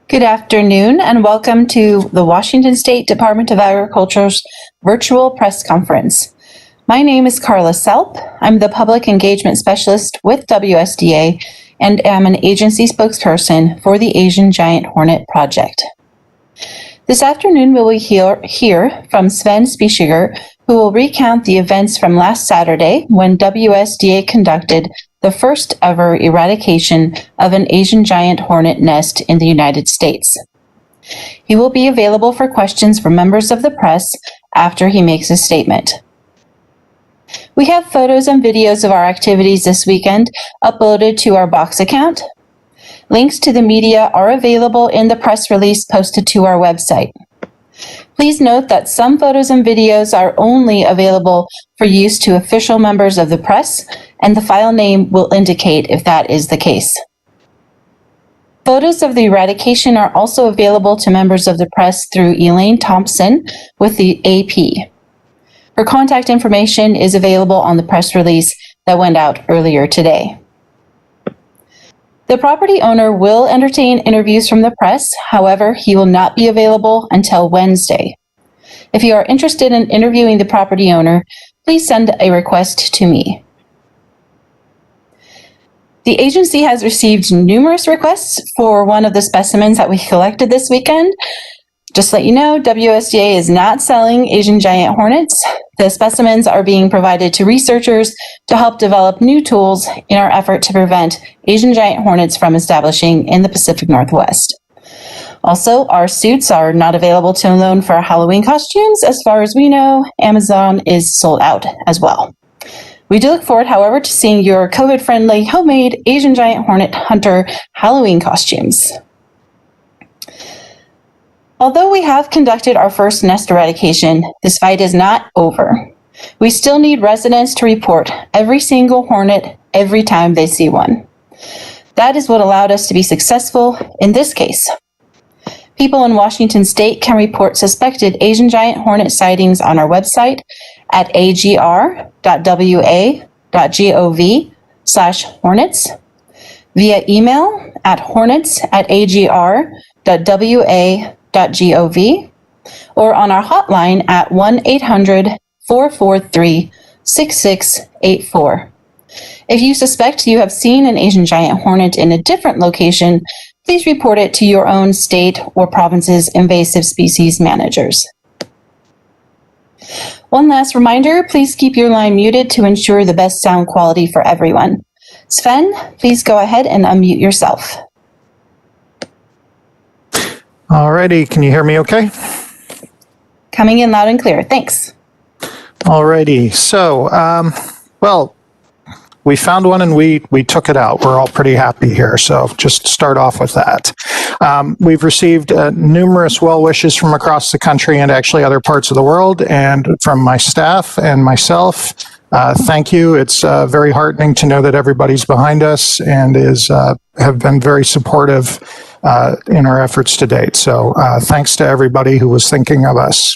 Good afternoon and welcome to the Washington State Department of Agriculture's virtual press conference. My name is Carla Selp. I'm the Public Engagement Specialist with WSDA and am an agency spokesperson for the Asian Giant Hornet Project. This afternoon we will hear from Sven Spichiger, who will recount the events from last Saturday when WSDA conducted the first ever eradication of an Asian giant hornet nest in the United States. He will be available for questions from members of the press after he makes a statement. We have photos and videos of our activities this weekend uploaded to our Box account. Links to the media are available in the press release posted to our website. Please note that some photos and videos are only available for use to official members of the press, and the file name will indicate if that is the case. Photos of the eradication are also available to members of the press through Elaine Thompson with the AP. Her contact information is available on the press release that went out earlier today. The property owner will entertain interviews from the press. However, he will not be available until Wednesday. If you are interested in interviewing the property owner, please send a request to me. The agency has received numerous requests for one of the specimens that we collected this weekend. Just to let you know, WSDA is not selling Asian giant hornets. The specimens are being provided to researchers to help develop new tools in our effort to prevent Asian giant hornets from establishing in the Pacific Northwest. Also, our suits are not available to loan for Halloween costumes. As far as we know, Amazon is sold out as well. We do look forward, however, to seeing your COVID-friendly homemade Asian giant hornet hunter Halloween costumes. Although we have conducted our first nest eradication, this fight is not over. We still need residents to report every single hornet every time they see one. That is what allowed us to be successful in this case. People in Washington State can report suspected Asian giant hornet sightings on our website at agr.wa.gov/hornets, via email at hornets@agr.wa.gov, or on our hotline at 1-800-443-6684. If you suspect you have seen an Asian giant hornet in a different location, please report it to your own state or province's invasive species managers. One last reminder, please keep your line muted to ensure the best sound quality for everyone. Sven, please go ahead and unmute yourself. Alrighty, can you hear me okay? Coming in loud and clear, thanks. Alrighty, so, we found one and we took it out. We're all pretty happy here, so just start off with that. We've received numerous well wishes from across the country and actually other parts of the world, and from my staff and myself. Thank you. It's very heartening to know that everybody's behind us and have been very supportive in our efforts to date. So thanks to everybody who was thinking of us.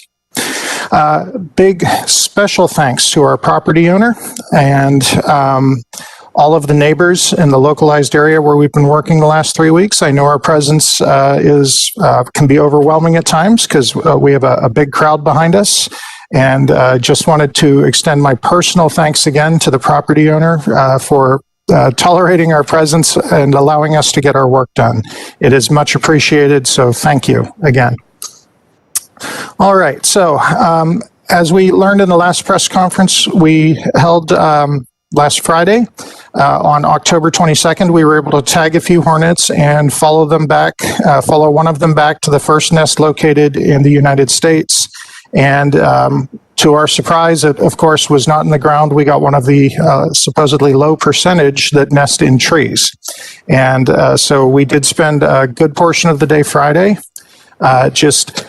Big special thanks to our property owner and all of the neighbors in the localized area where we've been working the last 3 weeks. I know our presence can be overwhelming at times because we have a big crowd behind us. And just wanted to extend my personal thanks again to the property owner for tolerating our presence and allowing us to get our work done. It is much appreciated, so thank you again. All right, so as we learned in the last press conference we held last Friday, on October 22nd, we were able to tag a few hornets and follow one of them back to the first nest located in the United States. And to our surprise, it of course was not in the ground. We got one of the supposedly low percentage that nest in trees. And so we did spend a good portion of the day Friday just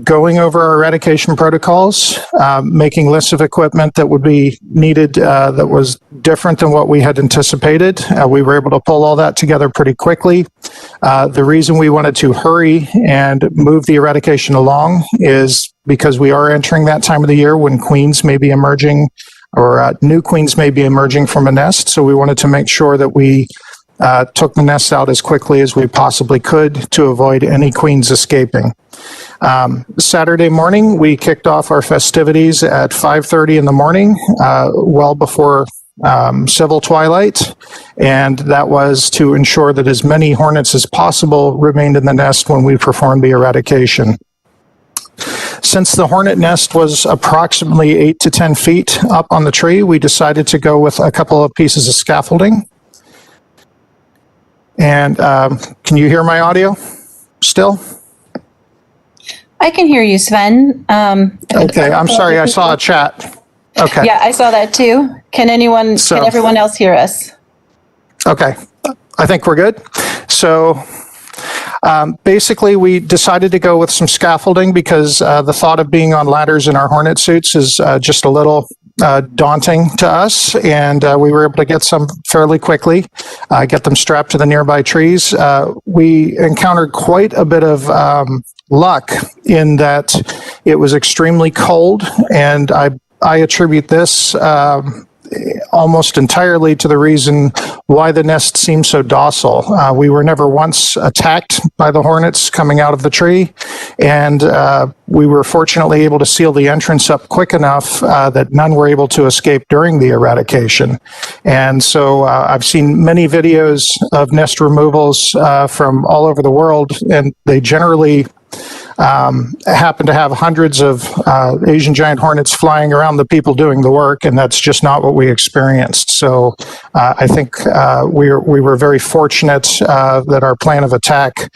going over our eradication protocols, making lists of equipment that would be needed that was different than what we had anticipated. We were able to pull all that together pretty quickly. The reason we wanted to hurry and move the eradication along is because we are entering that time of the year when queens may be emerging or new queens may be emerging from a nest. So we wanted to make sure that we took the nest out as quickly as we possibly could to avoid any queens escaping. Saturday morning, we kicked off our festivities at 5:30 in the morning, well before civil twilight, and that was to ensure that as many hornets as possible remained in the nest when we performed the eradication. Since the hornet nest was approximately 8 to 10 feet up on the tree, we decided to go with a couple of pieces of scaffolding. And can you hear my audio still? I can hear you, Sven. Okay, I'm sorry, I saw a chat. Okay. Yeah, I saw that too. Can everyone else hear us? Okay, I think we're good. So basically, we decided to go with some scaffolding because the thought of being on ladders in our hornet suits is just a little daunting to us, and we were able to get some fairly quickly, get them strapped to the nearby trees. We encountered quite a bit of luck in that it was extremely cold, and I attribute this almost entirely to the reason why the nest seemed so docile. We were never once attacked by the hornets coming out of the tree, and we were fortunately able to seal the entrance up quick enough that none were able to escape during the eradication. And so I've seen many videos of nest removals from all over the world, and they generally happen to have hundreds of Asian giant hornets flying around the people doing the work, and that's just not what we experienced. So I think we were very fortunate that our plan of attack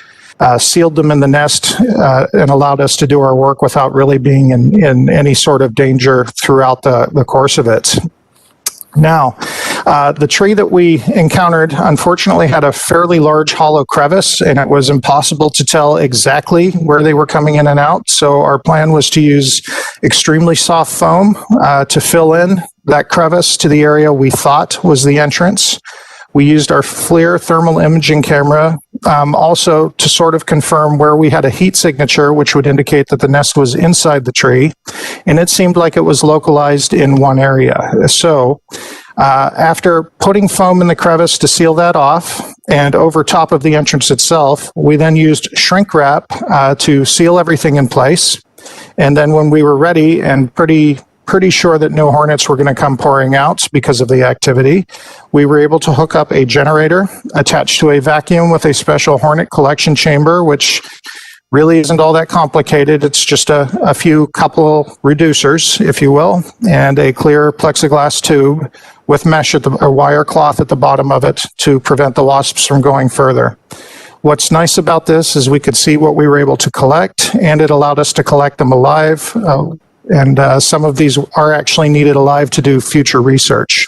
sealed them in the nest and allowed us to do our work without really being in any sort of danger throughout the course of it. Now, the tree that we encountered unfortunately had a fairly large hollow crevice, and it was impossible to tell exactly where they were coming in and out. So our plan was to use extremely soft foam to fill in that crevice to the area we thought was the entrance. We used our FLIR thermal imaging camera also to sort of confirm where we had a heat signature, which would indicate that the nest was inside the tree, and it seemed like it was localized in one area. So after putting foam in the crevice to seal that off and over top of the entrance itself, we then used shrink wrap to seal everything in place. And then when we were ready and pretty sure that no hornets were going to come pouring out because of the activity, we were able to hook up a generator attached to a vacuum with a special hornet collection chamber, which really isn't all that complicated. It's just a few couple reducers, if you will, and a clear plexiglass tube with mesh or wire cloth at the bottom of it to prevent the wasps from going further. What's nice about this is we could see what we were able to collect, and it allowed us to collect them alive. And some of these are actually needed alive to do future research.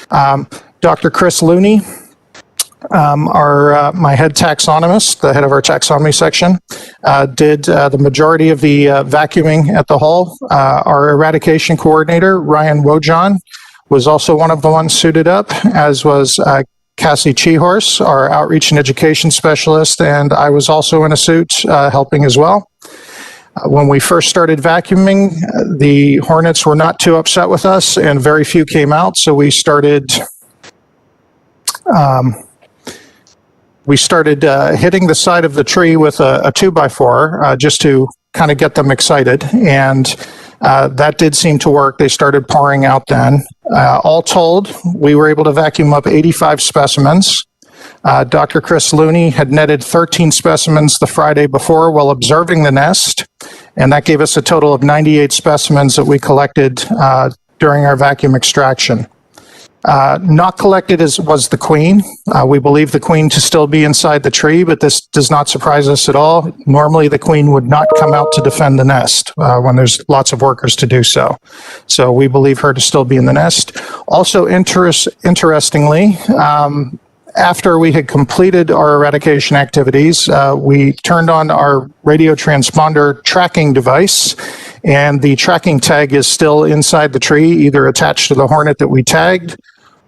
Dr. Chris Looney, my head taxonomist, the head of our taxonomy section, did the majority of the vacuuming at the hull. Our eradication coordinator, Ryan Wojon, was also one of the ones suited up, as was Cassie Chehorse, our outreach and education specialist, and I was also in a suit helping as well. When we first started vacuuming, the hornets were not too upset with us, and very few came out, so we started hitting the side of the tree with a 2x4 just to kind of get them excited, and that did seem to work. They started pouring out then. All told, we were able to vacuum up 85 specimens. Dr. Chris Looney had netted 13 specimens the Friday before while observing the nest, and that gave us a total of 98 specimens that we collected during our vacuum extraction. Not collected was the queen. We believe the queen to still be inside the tree, but this does not surprise us at all. Normally, the queen would not come out to defend the nest when there's lots of workers to do so. So we believe her to still be in the nest. Also, interestingly, after we had completed our eradication activities, we turned on our radio transponder tracking device, and the tracking tag is still inside the tree, either attached to the hornet that we tagged,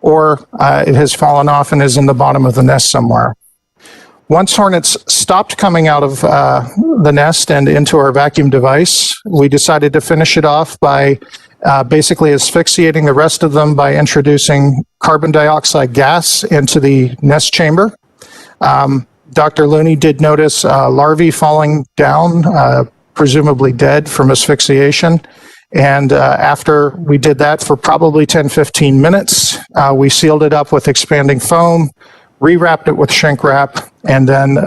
or it has fallen off and is in the bottom of the nest somewhere. Once hornets stopped coming out of the nest and into our vacuum device, we decided to finish it off by basically asphyxiating the rest of them by introducing carbon dioxide gas into the nest chamber. Dr. Looney did notice larvae falling down, presumably dead from asphyxiation. And after we did that for probably 10-15 minutes, we sealed it up with expanding foam, rewrapped it with shrink wrap, and then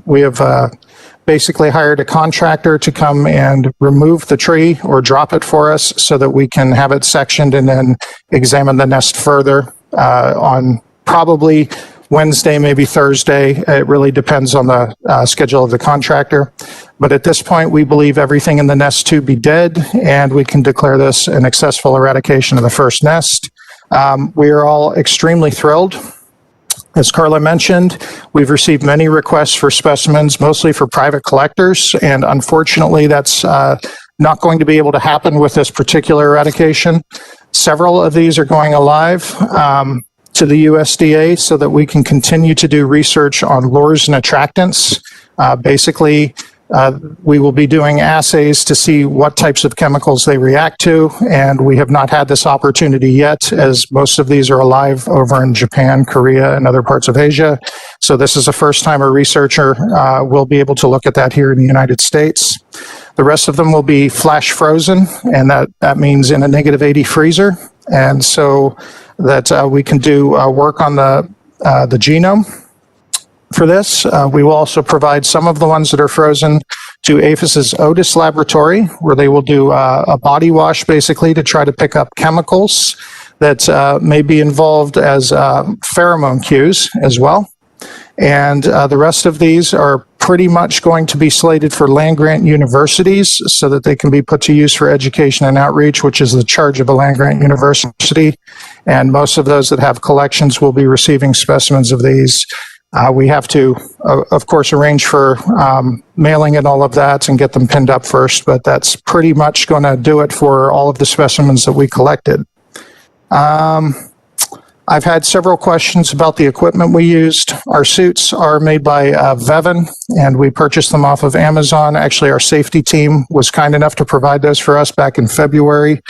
we have basically hired a contractor to come and remove the tree or drop it for us so that we can have it sectioned and then examine the nest further on probably Wednesday, maybe Thursday. It really depends on the schedule of the contractor. But at this point, we believe everything in the nest to be dead, and we can declare this an successful eradication of the first nest. We are all extremely thrilled. As Carla mentioned, we've received many requests for specimens, mostly for private collectors, and unfortunately, that's not going to be able to happen with this particular eradication. Several of these are going alive to the USDA so that we can continue to do research on lures and attractants. Basically, we will be doing assays to see what types of chemicals they react to, and we have not had this opportunity yet, as most of these are alive over in Japan, Korea, and other parts of Asia. So this is the first time a researcher will be able to look at that here in the United States. The rest of them will be flash frozen, and that means in a -80 freezer, and so that we can do work on the genome. For this, we will also provide some of the ones that are frozen to APHIS's Otis laboratory, where they will do a body wash basically to try to pick up chemicals that may be involved as pheromone cues as well. And the rest of these are pretty much going to be slated for land-grant universities so that they can be put to use for education and outreach, which is the charge of a land-grant university. And most of those that have collections will be receiving specimens of these. We have to, of course, arrange for mailing and all of that and get them pinned up first, but that's pretty much going to do it for all of the specimens that we collected. I've had several questions about the equipment we used. Our suits are made by Vevin, and we purchased them off of Amazon. Actually, our safety team was kind enough to provide those for us back in February.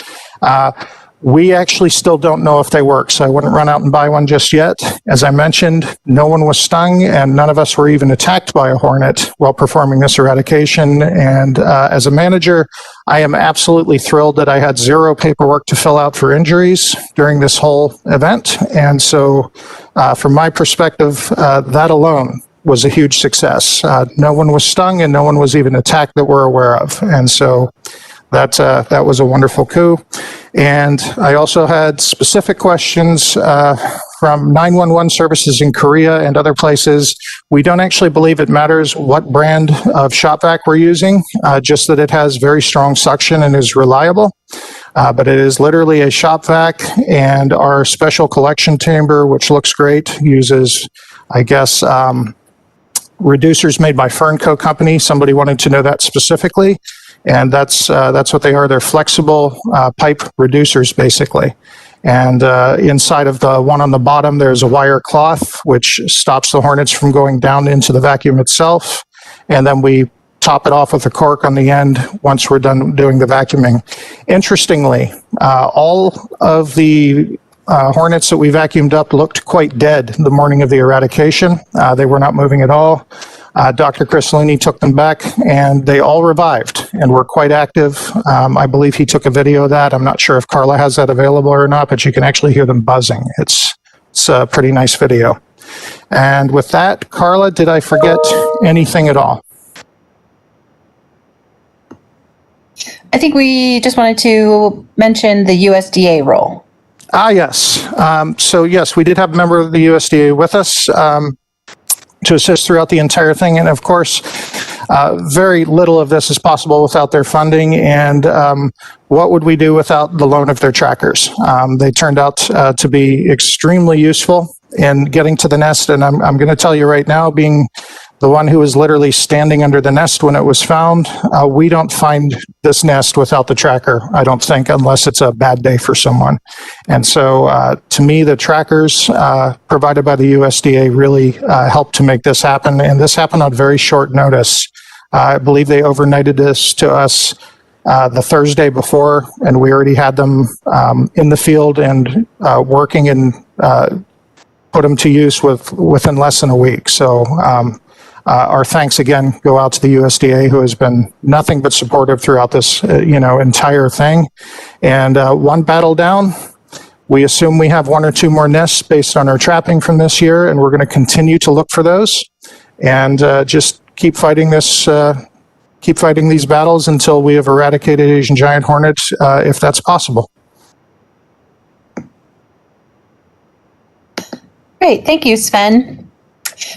We actually still don't know if they work, so I wouldn't run out and buy one just yet. As I mentioned, no one was stung, and none of us were even attacked by a hornet while performing this eradication. And as a manager, I am absolutely thrilled that I had zero paperwork to fill out for injuries during this whole event. And so from my perspective, that alone was a huge success. No one was stung, and no one was even attacked that we're aware of. And so that was a wonderful coup. And I also had specific questions from 911 services in Korea and other places. We don't actually believe it matters what brand of shop vac we're using, just that it has very strong suction and is reliable. But it is literally a shop vac, and our special collection chamber, which looks great, uses, I guess, reducers made by Fernco Company. Somebody wanted to know that specifically. And that's what they are. They're flexible pipe reducers, basically. And inside of the one on the bottom, there's a wire cloth, which stops the hornets from going down into the vacuum itself. And then we top it off with a cork on the end once we're done doing the vacuuming. Interestingly, all of the hornets that we vacuumed up looked quite dead the morning of the eradication. They were not moving at all. Dr. Chris Looney took them back, and they all revived and were quite active. I believe he took a video of that. I'm not sure if Carla has that available or not, but you can actually hear them buzzing. It's a pretty nice video. And with that, Carla, did I forget anything at all? I think we just wanted to mention the USDA role. Yes. So yes, we did have a member of the USDA with us to assist throughout the entire thing. And of course, very little of this is possible without their funding. And what would we do without the loan of their trackers? They turned out to be extremely useful in getting to the nest. And I'm going to tell you right now, being the one who was literally standing under the nest when it was found. We don't find this nest without the tracker, I don't think, unless it's a bad day for someone. And so to me, the trackers provided by the USDA really helped to make this happen. And this happened on very short notice. I believe they overnighted this to us the Thursday before, and we already had them in the field and working and put them to use within less than a week. So our thanks again go out to the USDA, who has been nothing but supportive throughout this entire thing. And one battle down, we assume we have one or two more nests based on our trapping from this year, and we're going to continue to look for those and just keep fighting this. Keep fighting these battles until we have eradicated Asian giant hornets, if that's possible. Great, thank you, Sven.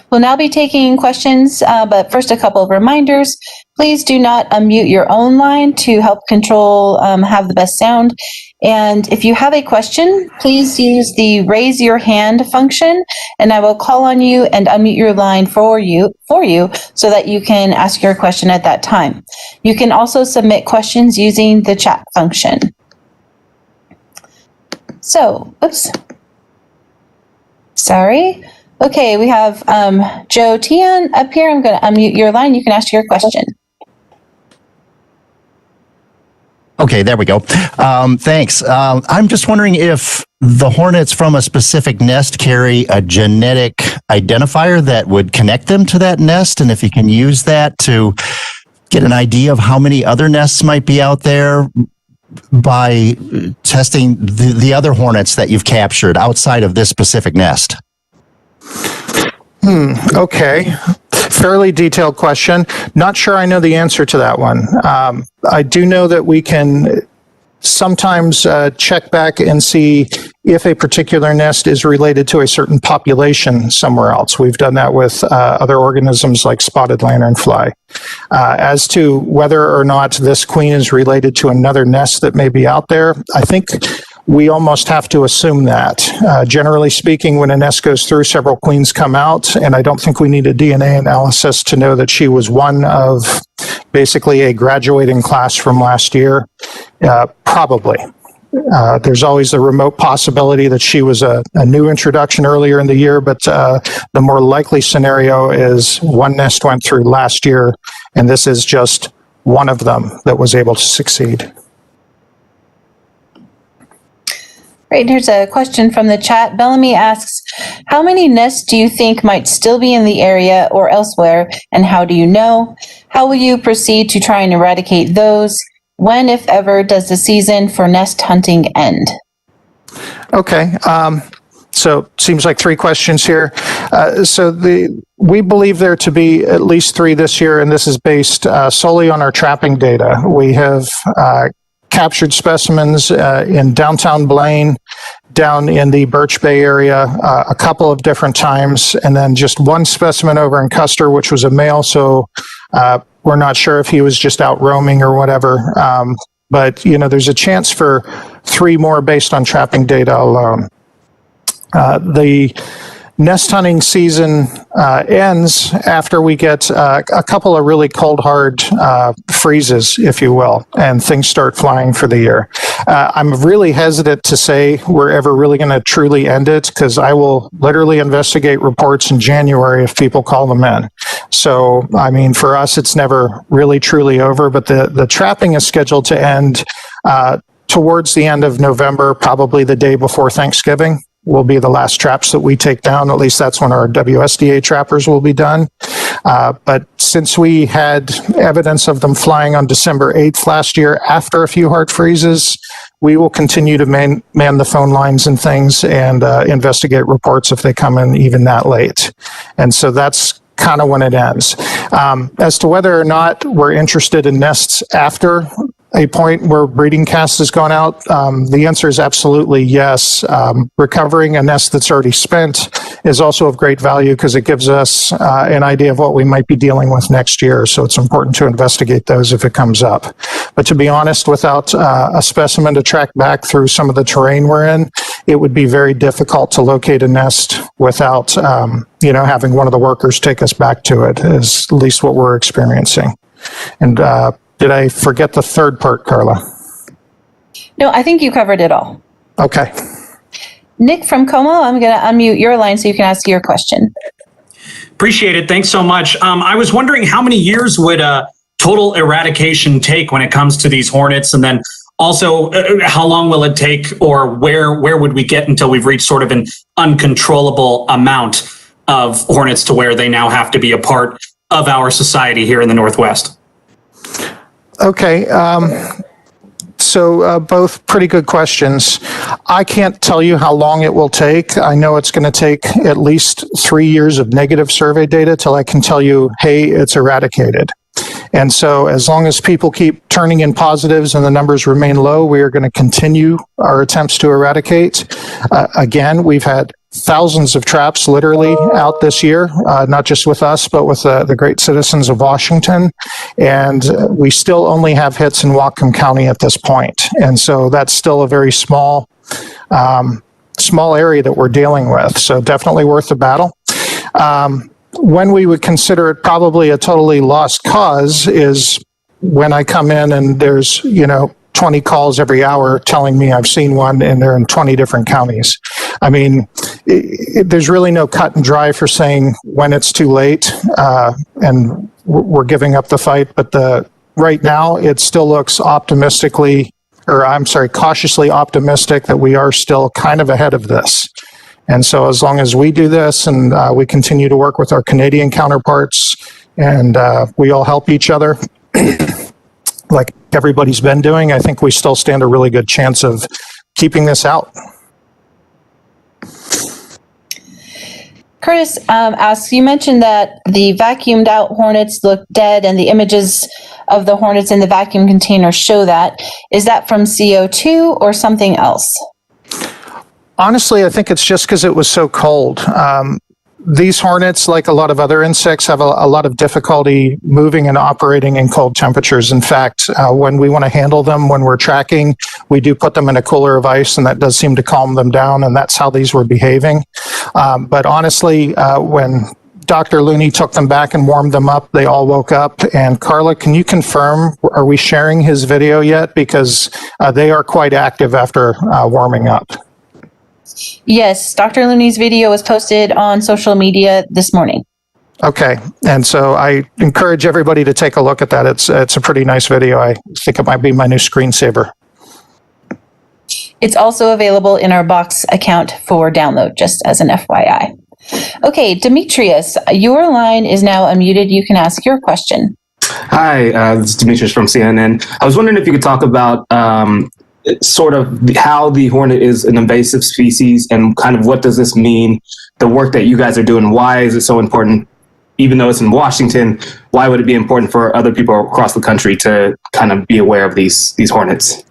We'll now be taking questions, but first a couple of reminders. Please do not unmute your own line to help control have the best sound. And if you have a question, please use the raise your hand function, and I will call on you and unmute your line for you so that you can ask your question at that time. You can also submit questions using the chat function. So, oops. Sorry. Okay, we have Joe Tian up here. I'm going to unmute your line. You can ask your question. Okay, there we go. Thanks. I'm just wondering if the hornets from a specific nest carry a genetic identifier that would connect them to that nest, and if you can use that to get an idea of how many other nests might be out there by testing the other hornets that you've captured outside of this specific nest. Okay. Fairly detailed question. Not sure I know the answer to that one. I do know that we can sometimes check back and see if a particular nest is related to a certain population somewhere else. We've done that with other organisms like spotted lanternfly. As to whether or not this queen is related to another nest that may be out there, I think we almost have to assume that. Generally speaking, when a nest goes through, several queens come out, and I don't think we need a DNA analysis to know that she was one of basically a graduating class from last year. Probably. There's always a remote possibility that she was a new introduction earlier in the year, but the more likely scenario is one nest went through last year, and this is just one of them that was able to succeed. Great, here's a question from the chat. Bellamy asks, how many nests do you think might still be in the area or elsewhere, and how do you know? How will you proceed to try and eradicate those? When, if ever, does the season for nest hunting end? Okay, so seems like three questions here. We believe there to be at least three this year, and this is based solely on our trapping data. We have captured specimens in downtown Blaine, down in the Birch Bay area a couple of different times, and then just one specimen over in Custer, which was a male, so we're not sure if he was just out roaming or whatever. But, there's a chance for three more based on trapping data alone. The nest hunting season ends after we get a couple of really cold, hard freezes, if you will, and things start flying for the year. I'm really hesitant to say we're ever really going to truly end it, because I will literally investigate reports in January if people call them in. So, for us, it's never really truly over, but the trapping is scheduled to end towards the end of November, probably the day before Thanksgiving. Will be the last traps that we take down. At least that's when our WSDA trappers will be done. But since we had evidence of them flying on December 8th last year after a few hard freezes, we will continue to man the phone lines and things and investigate reports if they come in even that late. And so that's kind of when it ends. As to whether or not we're interested in nests after a point where breeding cast has gone out, the answer is absolutely yes. Recovering a nest that's already spent is also of great value because it gives us an idea of what we might be dealing with next year. So it's important to investigate those if it comes up. But to be honest, without a specimen to track back through some of the terrain we're in, it would be very difficult to locate a nest without, having one of the workers take us back to it, is at least what we're experiencing. And did I forget the third part, Carla? No, I think you covered it all. Okay. Nick from Como, I'm going to unmute your line so you can ask your question. Appreciate it. Thanks so much. I was wondering how many years would total eradication take when it comes to these hornets? And then also, how long will it take, or where would we get until we've reached sort of an uncontrollable amount of hornets to where they now have to be a part of our society here in the Northwest? Okay. So both pretty good questions. I can't tell you how long it will take. I know it's going to take at least 3 years of negative survey data till I can tell you, hey, it's eradicated. And so as long as people keep turning in positives and the numbers remain low, we are going to continue our attempts to eradicate. Again, we've had thousands of traps literally out this year, not just with us, but with the great citizens of Washington. And we still only have hits in Whatcom County at this point. And so that's still a very small area that we're dealing with. So definitely worth the battle. When we would consider it probably a totally lost cause is when I come in and there's, 20 calls every hour telling me I've seen one and they're in 20 different counties. I mean, there's really no cut and dry for saying when it's too late and we're giving up the fight. But right now it still looks cautiously optimistic that we are still kind of ahead of this. And so as long as we do this and we continue to work with our Canadian counterparts and we all help each other, like everybody's been doing, I think we still stand a really good chance of keeping this out. Curtis asks, you mentioned that the vacuumed out hornets look dead and the images of the hornets in the vacuum container show that. Is that from CO2 or something else? Honestly, I think it's just because it was so cold. These hornets, like a lot of other insects, have a lot of difficulty moving and operating in cold temperatures. In fact, when we want to handle them, when we're tracking, we do put them in a cooler of ice, and that does seem to calm them down, and that's how these were behaving. But honestly, when Dr. Looney took them back and warmed them up, they all woke up. And Carla, can you confirm, are we sharing his video yet? Because they are quite active after warming up. Yes, Dr. Looney's video was posted on social media this morning. Okay, and so I encourage everybody to take a look at that. It's a pretty nice video. I think it might be my new screensaver. It's also available in our Box account for download, just as an FYI. Okay, Demetrius, your line is now unmuted. You can ask your question. Hi, this is Demetrius from CNN. I was wondering if you could talk about sort of how the hornet is an invasive species and kind of what does this mean, the work that you guys are doing, why is it so important? Even though it's in Washington, why would it be important for other people across the country to kind of be aware of these hornets?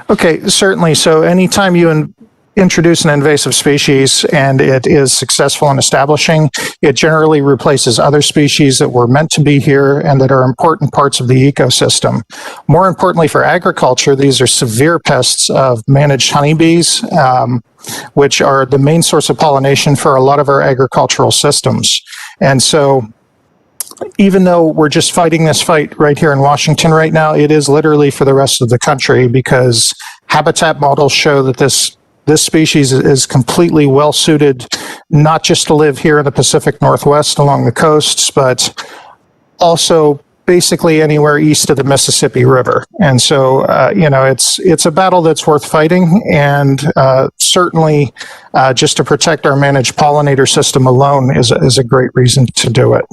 Okay, certainly. So anytime you introduce an invasive species and it is successful in establishing, it generally replaces other species that were meant to be here and that are important parts of the ecosystem. More importantly for agriculture, these are severe pests of managed honeybees, which are the main source of pollination for a lot of our agricultural systems. And so even though we're just fighting this fight right here in Washington right now, it is literally for the rest of the country, because habitat models show that this species is completely well suited, not just to live here in the Pacific Northwest along the coasts, but also basically anywhere east of the Mississippi River. And so, it's a battle that's worth fighting, and certainly just to protect our managed pollinator system alone is a great reason to do it.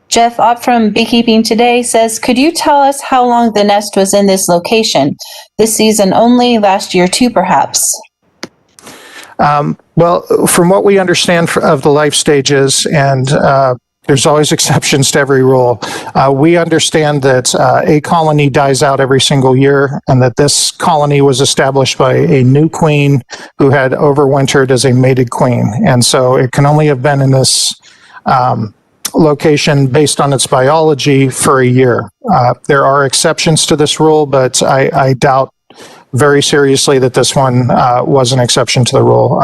Jeff Ott from Beekeeping Today says, could you tell us how long the nest was in this location? This season only, last year too, perhaps? Well, from what we understand of the life stages, and there's always exceptions to every rule, we understand that a colony dies out every single year, and that this colony was established by a new queen who had overwintered as a mated queen. And so it can only have been in this location based on its biology for a year. There are exceptions to this rule, but I doubt very seriously that this one was an exception to the rule.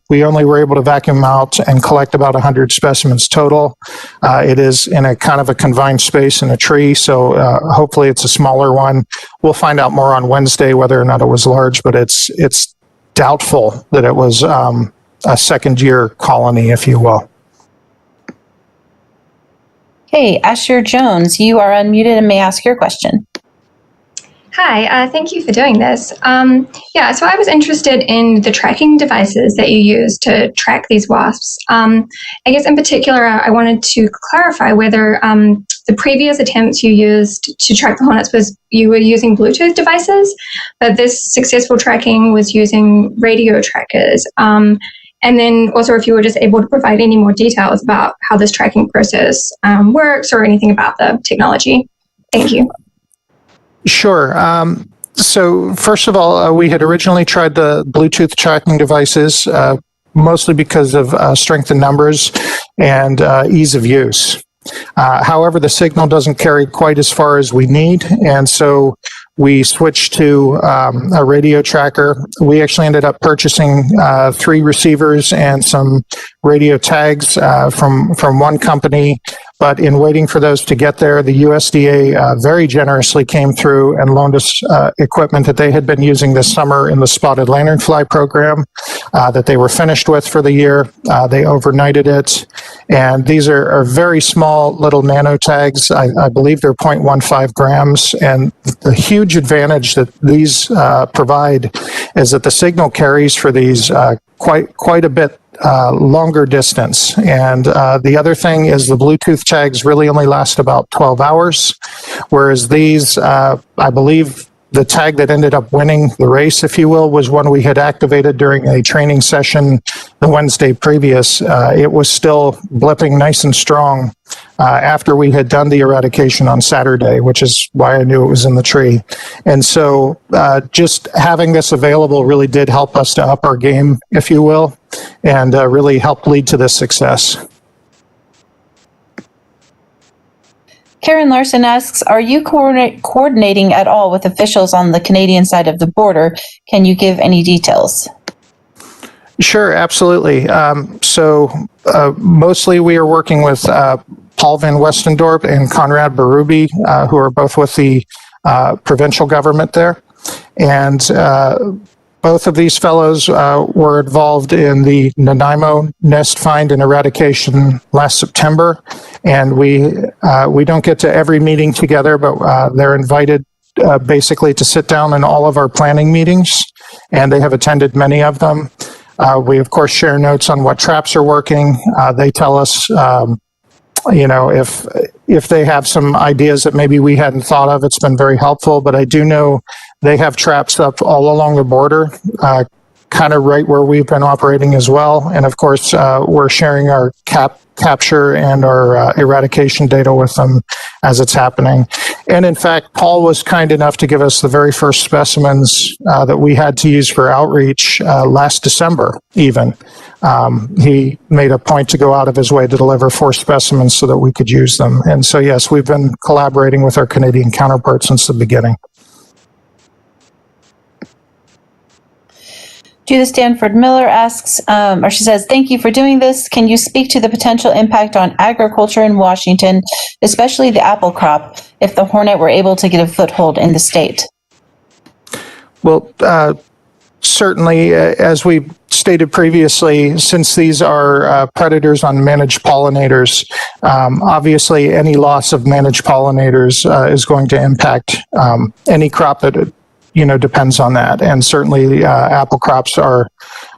We only were able to vacuum out and collect about 100 specimens total. It is in a kind of a confined space in a tree, so hopefully it's a smaller one. We'll find out more on Wednesday whether or not it was large, but it's doubtful that it was a second-year colony, if you will. Okay, Asher Jones, you are unmuted and may ask your question. Hi, thank you for doing this. So I was interested in the tracking devices that you use to track these wasps. I guess in particular, I wanted to clarify whether the previous attempts you used to track the hornets was you were using Bluetooth devices, but this successful tracking was using radio trackers. And then also if you were just able to provide any more details about how this tracking process works or anything about the technology. Thank you. Sure. So first of all, we had originally tried the Bluetooth tracking devices, mostly because of strength in numbers and ease of use. However, the signal doesn't carry quite as far as we need, and so we switched to a radio tracker. We actually ended up purchasing 3 receivers and some radio tags from one company. But in waiting for those to get there, the USDA very generously came through and loaned us equipment that they had been using this summer in the spotted lanternfly program that they were finished with for the year. They overnighted it. And these are very small little nano tags. I believe they're 0.15 grams. And the huge advantage that these provide is that the signal carries for these quite a bit longer distance. And the other thing is the Bluetooth tags really only last about 12 hours, whereas these, I believe the tag that ended up winning the race, if you will, was one we had activated during a training session the Wednesday previous. It was still blipping nice and strong after we had done the eradication on Saturday, which is why I knew it was in the tree. And so just having this available really did help us to up our game, if you will, and really helped lead to this success. Karen Larson asks, are you coordinating at all with officials on the Canadian side of the border? Can you give any details? Sure, absolutely. Mostly we are working with Paul Van Westendorp and Conrad Berube, who are both with the provincial government there. And both of these fellows were involved in the Nanaimo nest find and eradication last September. And we don't get to every meeting together, but they're invited basically to sit down in all of our planning meetings, and they have attended many of them. We, of course, share notes on what traps are working. They tell us, if they have some ideas that maybe we hadn't thought of. It's been very helpful, but I do know they have traps up all along the border, kind of right where we've been operating as well. And of course, we're sharing our capture and our eradication data with them as it's happening. And in fact, Paul was kind enough to give us the very first specimens that we had to use for outreach last December even. He made a point to go out of his way to deliver 4 specimens so that we could use them. And so, yes, we've been collaborating with our Canadian counterparts since the beginning. Judith Stanford Miller asks, she says, thank you for doing this. Can you speak to the potential impact on agriculture in Washington, especially the apple crop, if the hornet were able to get a foothold in the state? Well, certainly, as we stated previously, since these are predators on managed pollinators, obviously any loss of managed pollinators is going to impact any crop that depends on that. And certainly apple crops are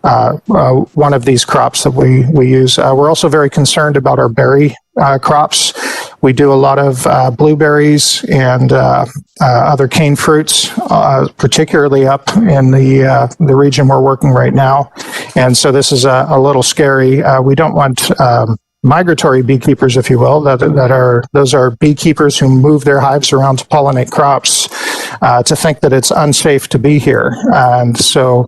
one of these crops that we use. We're also very concerned about our berry crops. We do a lot of blueberries and other cane fruits, particularly up in the region we're working right now. And so this is a little scary. We don't want migratory beekeepers, if you will, those are beekeepers who move their hives around to pollinate crops, to think that it's unsafe to be here. And so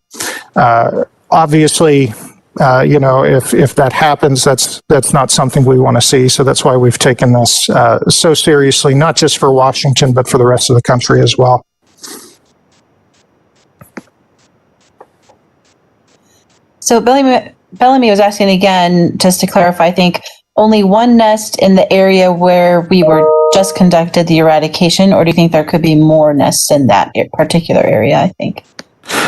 obviously, if that happens, that's not something we want to see. So that's why we've taken this so seriously, not just for Washington, but for the rest of the country as well. So Bellamy was asking again, just to clarify, I think only one nest in the area where we were just conducted the eradication, or do you think there could be more nests in that particular area, I think?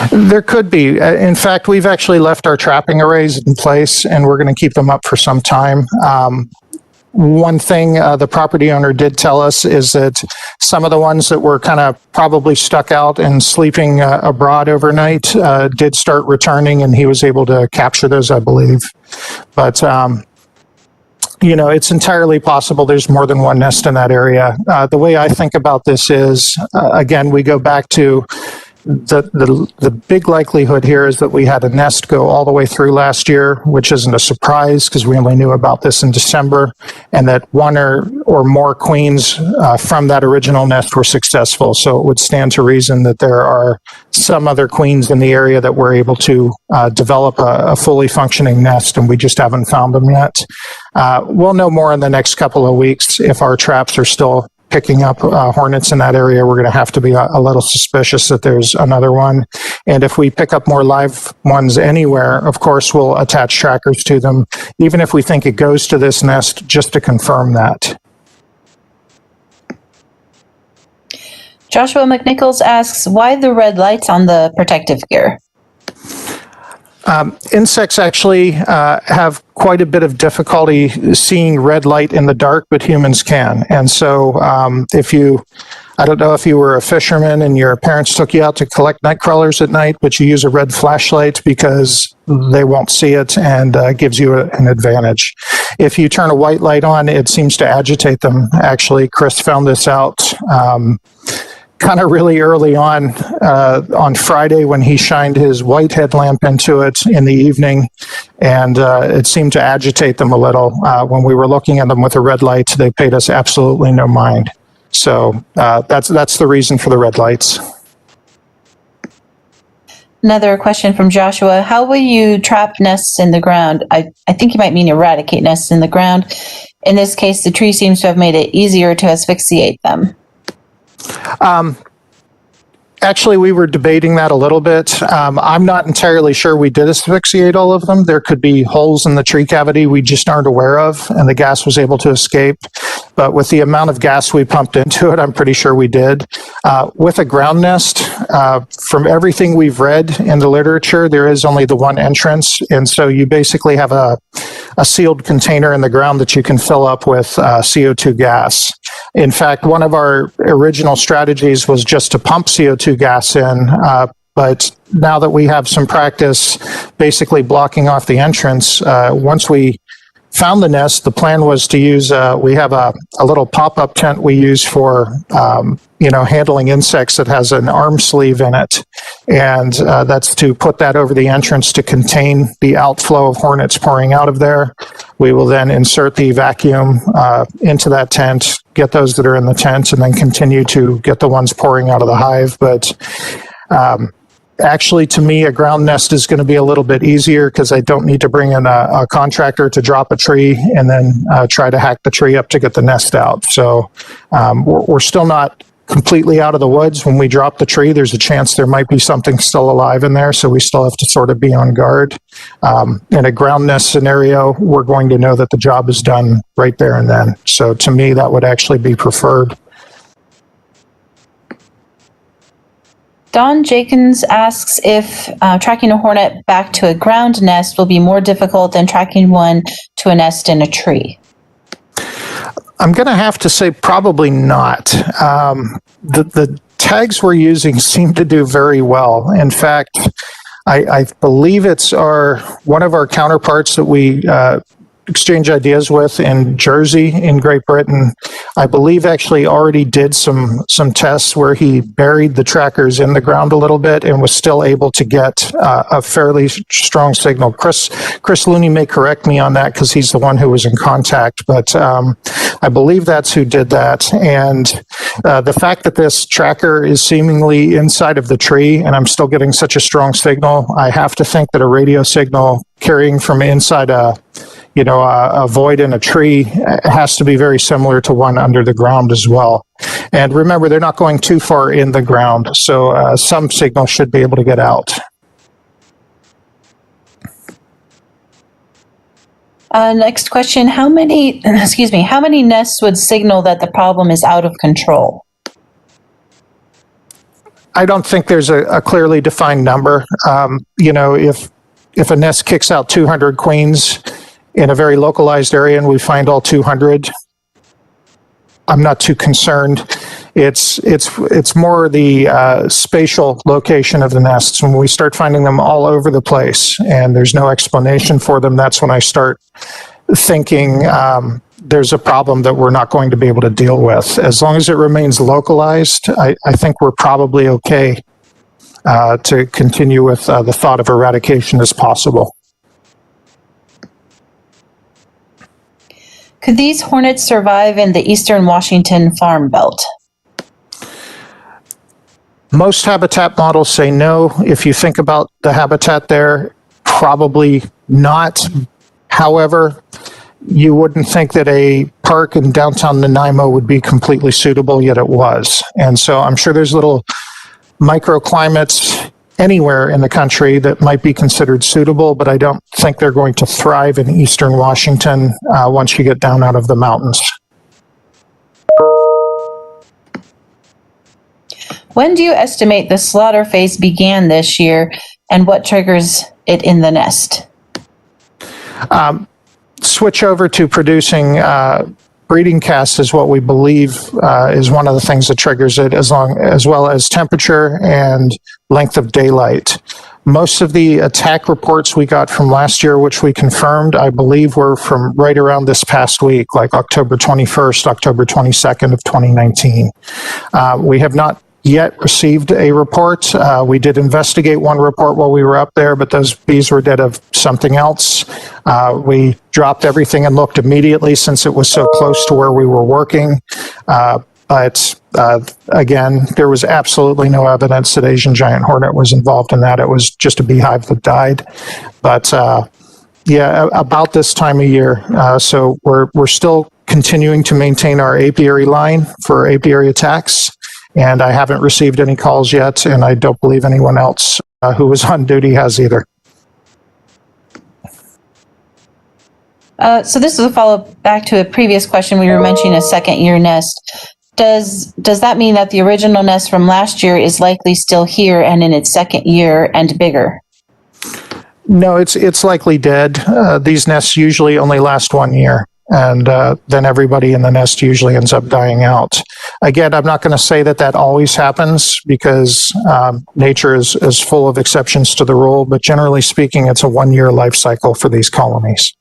There could be. In fact, we've actually left our trapping arrays in place, and we're going to keep them up for some time. One thing the property owner did tell us is that some of the ones that were kind of probably stuck out and sleeping abroad overnight did start returning, and he was able to capture those, I believe. But, it's entirely possible there's more than one nest in that area. The way I think about this is, again, we go back to the big likelihood here is that we had a nest go all the way through last year, which isn't a surprise because we only knew about this in December, and that one or more queens from that original nest were successful. So it would stand to reason that there are some other queens in the area that were able to develop a fully functioning nest, and we just haven't found them yet. We'll know more in the next couple of weeks if our traps are still picking up hornets in that area. We're going to have to be a little suspicious that there's another one. And if we pick up more live ones anywhere, of course, we'll attach trackers to them, even if we think it goes to this nest, just to confirm that. Joshua McNichols asks, why the red lights on the protective gear? Insects actually have quite a bit of difficulty seeing red light in the dark, but humans can. And so I don't know if you were a fisherman and your parents took you out to collect night crawlers at night, but you use a red flashlight because they won't see it and gives you an advantage. If you turn a white light on, it seems to agitate them. Actually, Chris found this out kind of really early on Friday when he shined his white headlamp into it in the evening, and it seemed to agitate them a little. When we were looking at them with a red light, they paid us absolutely no mind. So that's the reason for the red lights. Another question from Joshua. How will you trap nests in the ground? I think you might mean eradicate nests in the ground. In this case, the tree seems to have made it easier to asphyxiate them. Actually, we were debating that a little bit. I'm not entirely sure we did asphyxiate all of them. There could be holes in the tree cavity we just aren't aware of, and the gas was able to escape. But with the amount of gas we pumped into it, I'm pretty sure we did. With a ground nest, from everything we've read in the literature, there is only the one entrance, and so you basically have a sealed container in the ground that you can fill up with CO2 gas. In fact, one of our original strategies was just to pump CO2 gas in, but now that we have some practice basically blocking off the entrance, once we found the nest, the plan was to use, we have a little pop-up tent we use for, handling insects that has an arm sleeve in it. And that's to put that over the entrance to contain the outflow of hornets pouring out of there. We will then insert the vacuum into that tent, get those that are in the tent, and then continue to get the ones pouring out of the hive. But actually, to me, a ground nest is going to be a little bit easier because I don't need to bring in a contractor to drop a tree and then try to hack the tree up to get the nest out. So we're still not completely out of the woods. When we drop the tree, there's a chance there might be something still alive in there, so we still have to sort of be on guard. In a ground nest scenario, we're going to know that the job is done right there and then. So to me, that would actually be preferred. Don Jenkins asks if tracking a hornet back to a ground nest will be more difficult than tracking one to a nest in a tree. I'm going to have to say probably not. The tags we're using seem to do very well. In fact, I believe it's one of our counterparts that we exchange ideas with in Jersey, in Great Britain. I believe actually already did some tests where he buried the trackers in the ground a little bit and was still able to get a fairly strong signal. Chris Looney may correct me on that because he's the one who was in contact, but I believe that's who did that. And the fact that this tracker is seemingly inside of the tree and I'm still getting such a strong signal, I have to think that a radio signal carrying from inside a void in a tree has to be very similar to one under the ground as well. And remember, they're not going too far in the ground, so some signal should be able to get out. Next question, how many nests would signal that the problem is out of control? I don't think there's a clearly defined number. If a nest kicks out 200 queens in a very localized area and we find all 200, I'm not too concerned. It's more the spatial location of the nests. When we start finding them all over the place and there's no explanation for them, that's when I start thinking there's a problem that we're not going to be able to deal with. As long as it remains localized, I think we're probably okay to continue with the thought of eradication as possible. Could these hornets survive in the eastern Washington farm belt? Most habitat models say no. If you think about the habitat there, probably not. However, you wouldn't think that a park in downtown Nanaimo would be completely suitable, yet it was. And so I'm sure there's little microclimates anywhere in the country that might be considered suitable, but I don't think they're going to thrive in eastern Washington once you get down out of the mountains. When do you estimate the slaughter phase began this year, and what triggers it in the nest? Switch over to producing breeding casts is what we believe is one of the things that triggers it, as well as temperature and length of daylight. Most of the attack reports we got from last year, which we confirmed, I believe were from right around this past week, like October 21st, October 22nd of 2019. We have not yet received a report. We did investigate one report while we were up there, but those bees were dead of something else. We dropped everything and looked immediately since it was so close to where we were working. But again, there was absolutely no evidence that Asian giant hornet was involved in that. It was just a beehive that died. But yeah, about this time of year. So we're still continuing to maintain our apiary line for apiary attacks. And I haven't received any calls yet, and I don't believe anyone else who was on duty has either. So this is a follow-up back to a previous question. We were mentioning a second-year nest. Does that mean that the original nest from last year is likely still here and in its second year and bigger? No, it's likely dead. These nests usually only last 1 year. And then everybody in the nest usually ends up dying out. Again, I'm not going to say that always happens because nature is full of exceptions to the rule, but generally speaking, it's a 1 year life cycle for these colonies.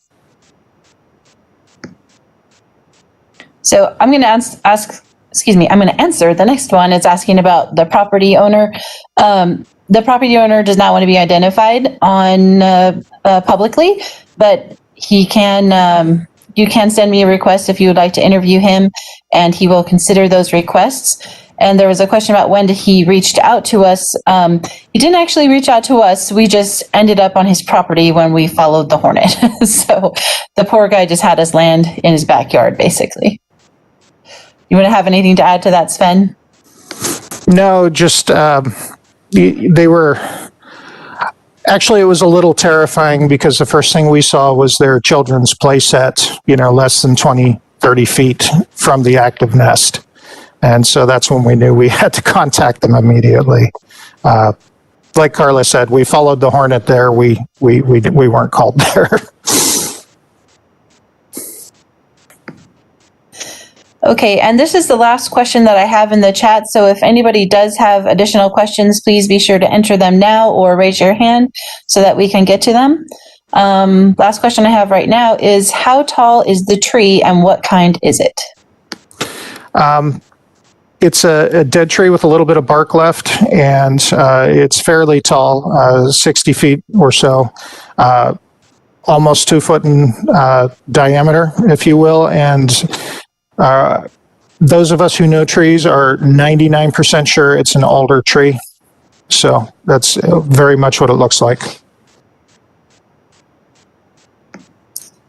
So I'm going to I'm going to answer. The next one is asking about the property owner. The property owner does not want to be identified on publicly, but he can. You can send me a request if you would like to interview him, and he will consider those requests. And there was a question about when he reached out to us. He didn't actually reach out to us. We just ended up on his property when we followed the hornet. So the poor guy just had us land in his backyard, basically. You want to have anything to add to that, Sven? No, just they were... Actually, it was a little terrifying because the first thing we saw was their children's play set, less than 20, 30 feet from the active nest. And so that's when we knew we had to contact them immediately. Like Carla said, we followed the hornet there. We weren't called there. Okay, and this is the last question that I have in the chat. So if anybody does have additional questions, please be sure to enter them now or raise your hand so that we can get to them. Last question I have right now is, how tall is the tree and what kind is it? It's a dead tree with a little bit of bark left, and it's fairly tall, 60 feet or so, almost 2 foot in diameter, if you will. And those of us who know trees are 99% sure it's an alder tree. So that's very much what it looks like.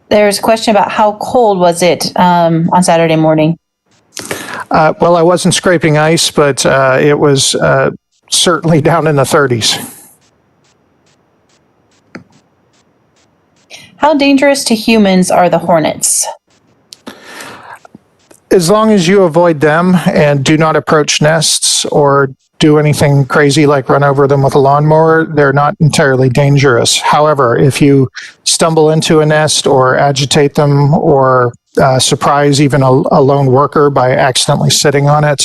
There's a question about how cold was it on Saturday morning? Well, I wasn't scraping ice, but it was certainly down in the 30s. How dangerous to humans are the hornets? As long as you avoid them and do not approach nests or do anything crazy like run over them with a lawnmower, they're not entirely dangerous. However, if you stumble into a nest or agitate them or surprise even a lone worker by accidentally sitting on it,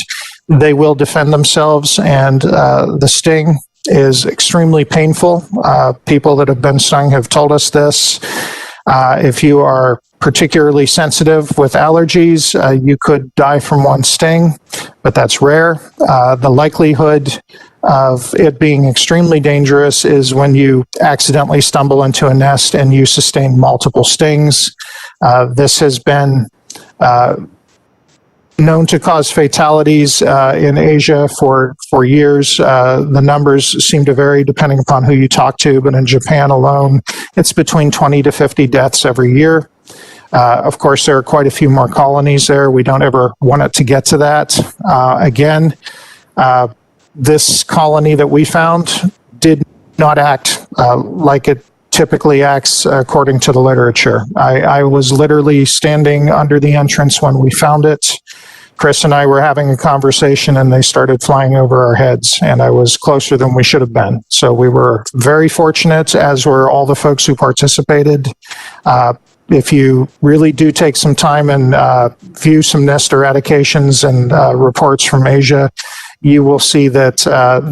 they will defend themselves, and the sting is extremely painful. People that have been stung have told us this. If you are particularly sensitive with allergies, you could die from one sting, but that's rare. The likelihood of it being extremely dangerous is when you accidentally stumble into a nest and you sustain multiple stings. This has been known to cause fatalities in Asia for years. The numbers seem to vary depending upon who you talk to, but in Japan alone, it's between 20 to 50 deaths every year. Of course, there are quite a few more colonies there. We don't ever want it to get to that. Again, this colony that we found did not act like it typically acts according to the literature. I was literally standing under the entrance when we found it. Chris and I were having a conversation and they started flying over our heads, and I was closer than we should have been. So we were very fortunate, as were all the folks who participated. If you really do take some time and view some nest eradications and reports from Asia, you will see that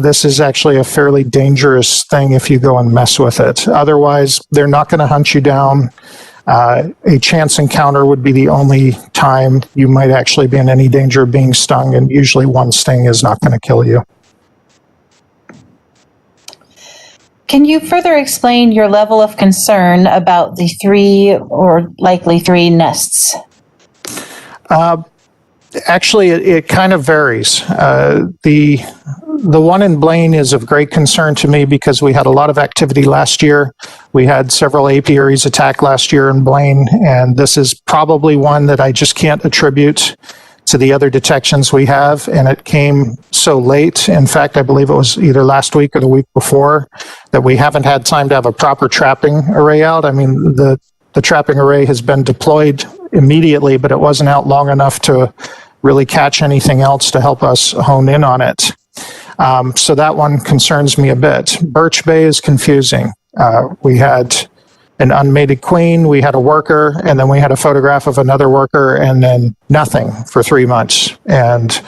this is actually a fairly dangerous thing if you go and mess with it. Otherwise, they're not going to hunt you down. A chance encounter would be the only time you might actually be in any danger of being stung, and usually one sting is not going to kill you. Can you further explain your level of concern about the 3 or likely 3 nests? Actually, it kind of varies. The one in Blaine is of great concern to me because we had a lot of activity last year. We had several apiaries attack last year in Blaine, and this is probably one that I just can't attribute to the other detections we have, and it came so late. In fact, I believe it was either last week or the week before that we haven't had time to have a proper trapping array out. I mean, the trapping array has been deployed immediately, but it wasn't out long enough to really catch anything else to help us hone in on it. So that one concerns me a bit. Birch Bay is confusing. We had an unmated queen, we had a worker, and then we had a photograph of another worker, and then nothing for 3 months. And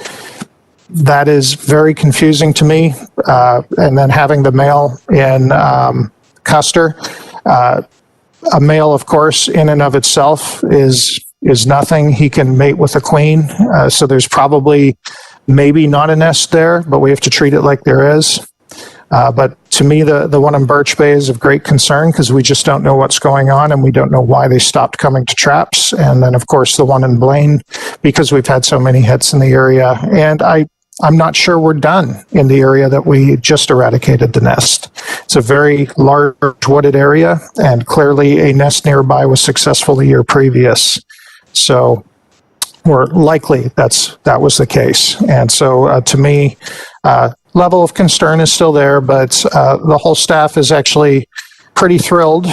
that is very confusing to me. And then having the male in Custer, a male, of course, in and of itself is nothing. He can mate with a queen. So there's probably maybe not a nest there, but we have to treat it like there is. But to me, the one in Birch Bay is of great concern because we just don't know what's going on and we don't know why they stopped coming to traps. And then, of course, the one in Blaine, because we've had so many hits in the area. And I'm not sure we're done in the area that we just eradicated the nest. It's a very large wooded area, and clearly a nest nearby was successful the year previous. So we're likely that was the case. And so to me, level of concern is still there, but the whole staff is actually pretty thrilled.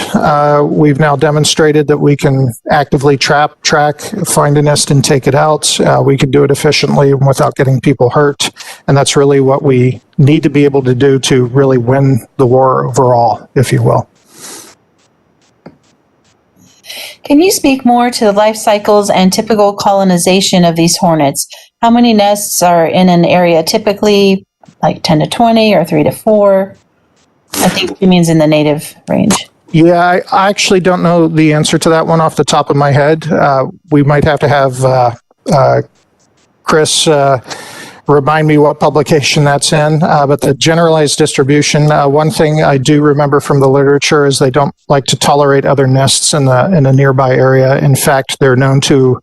We've now demonstrated that we can actively track, find a nest and take it out. We can do it efficiently without getting people hurt. And that's really what we need to be able to do to really win the war overall, if you will. Can you speak more to the life cycles and typical colonization of these hornets? How many nests are in an area typically, like 10 to 20 or 3 to 4? I think she means in the native range. Yeah, I actually don't know the answer to that one off the top of my head. We might have to have Chris remind me what publication that's in. But the generalized distribution, one thing I do remember from the literature is they don't like to tolerate other nests in a nearby area. In fact, they're known to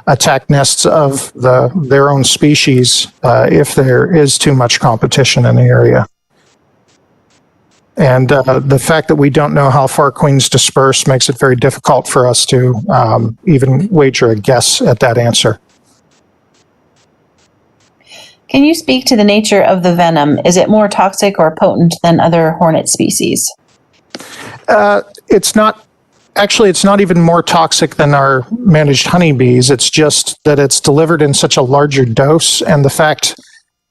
attack nests of their own species if there is too much competition in the area. And the fact that we don't know how far queens disperse makes it very difficult for us to even wager a guess at that answer. Can you speak to the nature of the venom? Is it more toxic or potent than other hornet species? It's not Actually, it's not even more toxic than our managed honeybees. It's just that it's delivered in such a larger dose, and the fact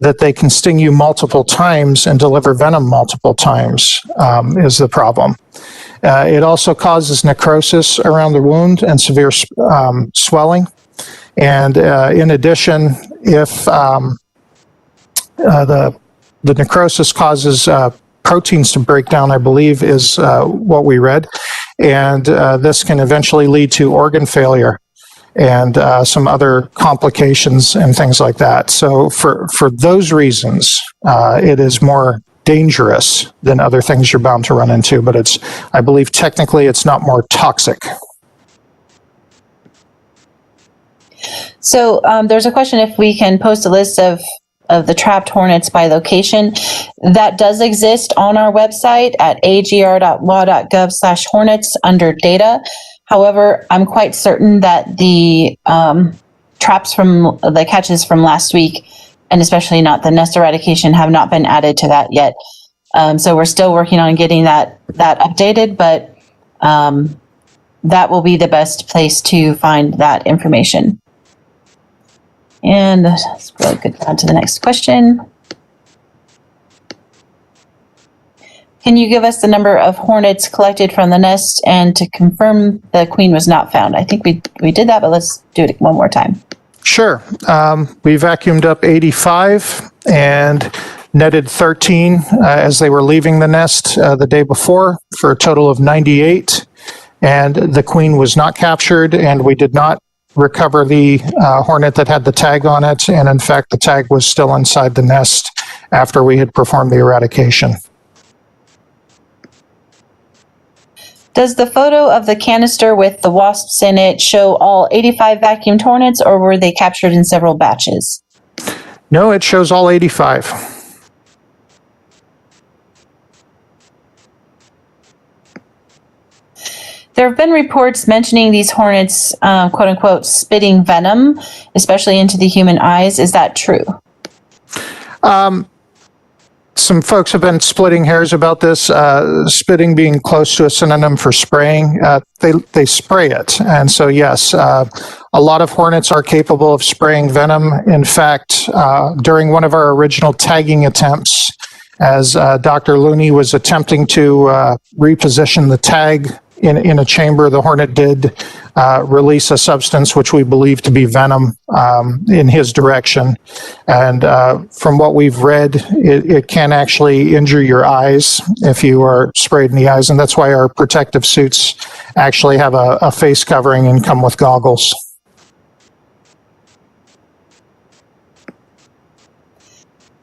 that they can sting you multiple times and deliver venom multiple times is the problem. It also causes necrosis around the wound and severe swelling. And in addition, if the necrosis causes proteins to break down, I believe, is what we read. And this can eventually lead to organ failure and some other complications and things like that. So for those reasons, it is more dangerous than other things you're bound to run into, but it's, I believe technically it's not more toxic. So there's a question if we can post a list of the trapped hornets by location. That does exist on our website at agr.wa.gov/hornets under data. However, I'm quite certain that the traps from the catches from last week, and especially not the nest eradication, have not been added to that yet. So we're still working on getting that updated, but that will be the best place to find that information. And let's go on to the next question. Can you give us the number of hornets collected from the nest and to confirm the queen was not found? I think we did that, but let's do it one more time. Sure. We vacuumed up 85 and netted 13 as they were leaving the nest the day before, for a total of 98. And the queen was not captured, and we did not recover the hornet that had the tag on it. And in fact, the tag was still inside the nest after we had performed the eradication. Does the photo of the canister with the wasps in it show all 85 vacuumed hornets, or were they captured in several batches? No, it shows all 85. There have been reports mentioning these hornets, quote unquote, spitting venom, especially into the human eyes. Is that true? Some folks have been splitting hairs about this, spitting being close to a synonym for spraying. They spray it. And so, yes, a lot of hornets are capable of spraying venom. In fact, during one of our original tagging attempts, as Dr. Looney was attempting to reposition the tag in a chamber, the hornet did release a substance which we believe to be venom in his direction. And from what we've read, it can actually injure your eyes if you are sprayed in the eyes. And that's why our protective suits actually have a face covering and come with goggles.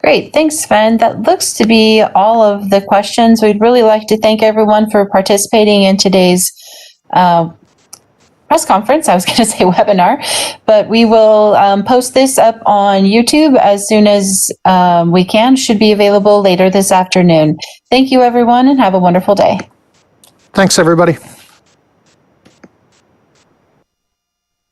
Great. Thanks, Sven. That looks to be all of the questions. We'd really like to thank everyone for participating in today's press conference. I was going to say webinar, but we will post this up on YouTube as soon as we can. Should be available later this afternoon. Thank you, everyone, and have a wonderful day. Thanks, everybody.